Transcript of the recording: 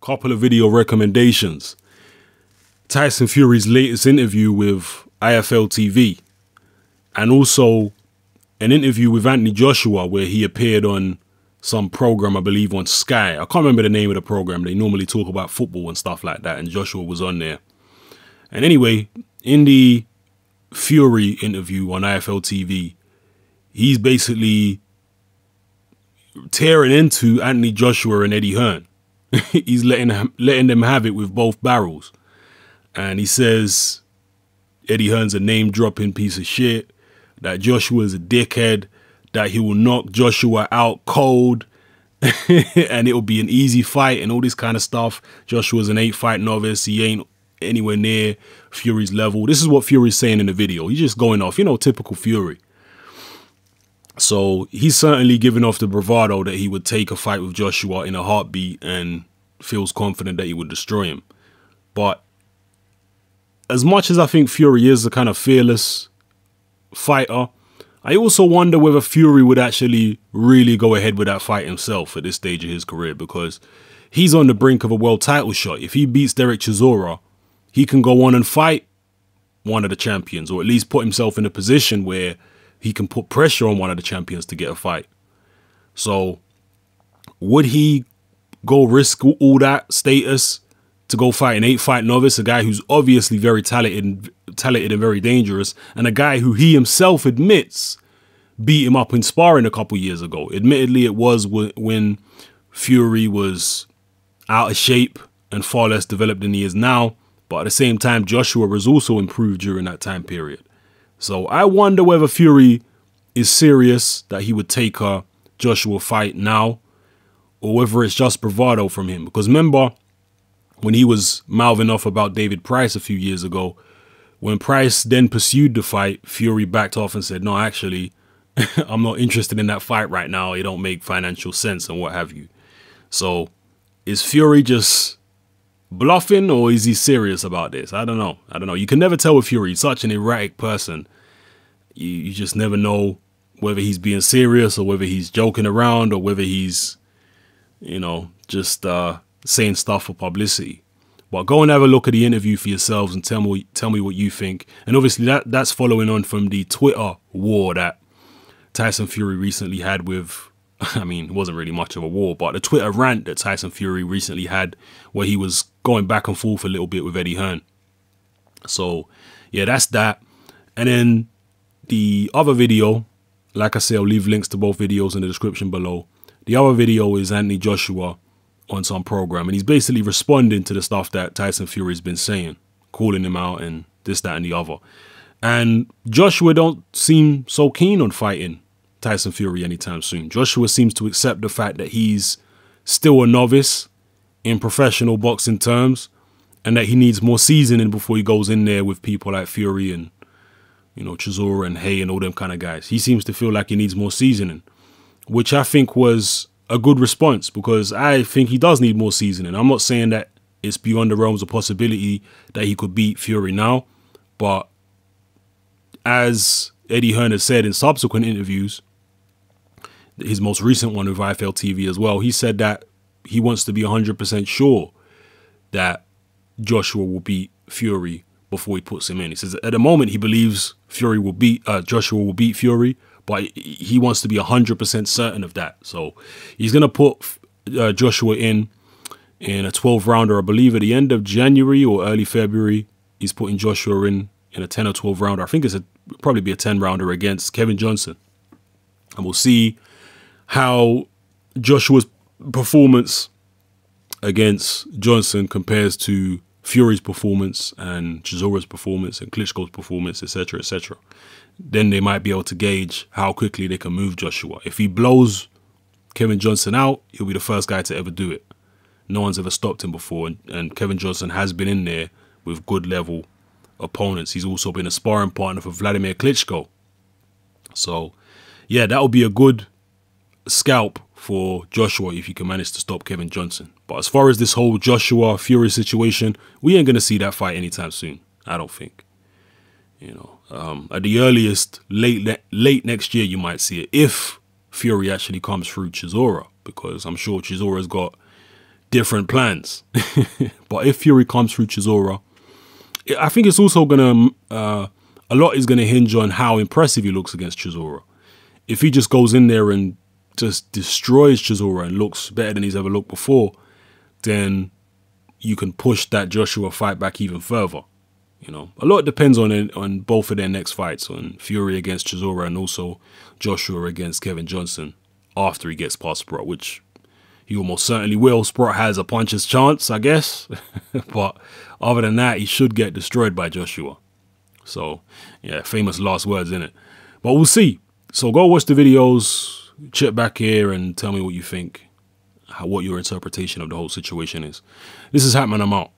couple of video recommendations. Tyson Fury's latest interview with IFL TV, and also an interview with Anthony Joshua where he appeared on some program, I believe on Sky. I can't remember the name of the program. They normally talk about football and stuff like that, and Joshua was on there. And anyway, in the Fury interview on IFL TV, he's basically tearing into Anthony Joshua and Eddie Hearn. He's letting them have it with both barrels. And he says Eddie Hearn's a name-dropping piece of shit, that Joshua is a dickhead, that he will knock Joshua out cold, and it'll be an easy fight and all this kind of stuff. Joshua's an 8-fight novice. He ain't anywhere near Fury's level. This is what Fury's saying in the video. He's just going off, you know, typical Fury. So he's certainly giving off the bravado that he would take a fight with Joshua in a heartbeat and feels confident that he would destroy him. But as much as I think Fury is a kind of fearless fighter, I also wonder whether Fury would actually really go ahead with that fight himself at this stage of his career, because he's on the brink of a world title shot. If he beats Derek Chisora, he can go on and fight one of the champions, or at least put himself in a position where he can put pressure on one of the champions to get a fight. So would he go risk all that status to go fight an 8-fight novice, a guy who's obviously very talented and very dangerous, and a guy who he himself admits beat him up in sparring a couple years ago? Admittedly, it was when Fury was out of shape and far less developed than he is now, but at the same time, Joshua was also improved during that time period. So I wonder whether Fury is serious that he would take a Joshua fight now, or whether it's just bravado from him. Because remember, when he was mouthing off about David Price a few years ago, when Price then pursued the fight, Fury backed off and said, no, actually, I'm not interested in that fight right now. It don't make financial sense and what have you. So is Fury just bluffing, or is he serious about this? I don't know. You can never tell with Fury. He's such an erratic person. You just never know whether he's being serious or whether he's joking around or whether he's, you know, just saying stuff for publicity. But go and have a look at the interview for yourselves and tell me what you think. And obviously that's following on from the Twitter war that Tyson Fury recently had with, I mean, it wasn't really much of a war, but the Twitter rant that Tyson Fury recently had where he was going back and forth a little bit with Eddie Hearn. So yeah, that's that. And then the other video, like I say, I'll leave links to both videos in the description below. The other video is Anthony Joshua on some program, and he's basically responding to the stuff that Tyson Fury's been saying, calling him out and this, that, and the other. And Joshua don't seem so keen on fighting Tyson Fury anytime soon. Joshua seems to accept the fact that he's still a novice in professional boxing terms, and that he needs more seasoning before he goes in there with people like Fury and, you know, Chisora and Hay and all them kind of guys. He seems to feel like he needs more seasoning, which I think was a good response, because I think he does need more seasoning. I'm not saying that it's beyond the realms of possibility that he could beat Fury now, but as Eddie Hearn has said in subsequent interviews, his most recent one with IFL TV as well, he said that he wants to be 100% sure that Joshua will beat Fury before he puts him in. He says at the moment he believes Joshua will beat Fury, but he wants to be 100% certain of that. So he's going to put Joshua in a 12-rounder, I believe at the end of January or early February. He's putting Joshua in a 10 or 12-rounder. I think it's probably be a 10-rounder against Kevin Johnson. And we'll see how Joshua's performance against Johnson compares to Fury's performance and Chisora's performance and Klitschko's performance, etc., etc. Then they might be able to gauge how quickly they can move Joshua. If he blows Kevin Johnson out, he'll be the first guy to ever do it. No one's ever stopped him before, and Kevin Johnson has been in there with good level opponents. He's also been a sparring partner for Vladimir Klitschko. So yeah, that would be a good scalp for Joshua if you can manage to stop Kevin Johnson. But as far as this whole Joshua Fury situation, we ain't gonna see that fight anytime soon, I don't think. You know, at the earliest, late next year you might see it, if Fury actually comes through Chisora, because I'm sure Chisora's got different plans. But if Fury comes through Chisora, I think it's also going to, a lot is going to hinge on how impressive he looks against Chisora. If he just goes in there and just destroys Chisora and looks better than he's ever looked before, then you can push that Joshua fight back even further. You know, a lot depends on both of their next fights, on Fury against Chisora and also Joshua against Kevin Johnson after he gets past Sprott, which he almost certainly will. Sprott has a puncher's chance, I guess. But other than that, he should get destroyed by Joshua. So, yeah, famous last words, innit? But we'll see. So go watch the videos, chip back here and tell me what you think, what your interpretation of the whole situation is. This is Hatman, I'm out.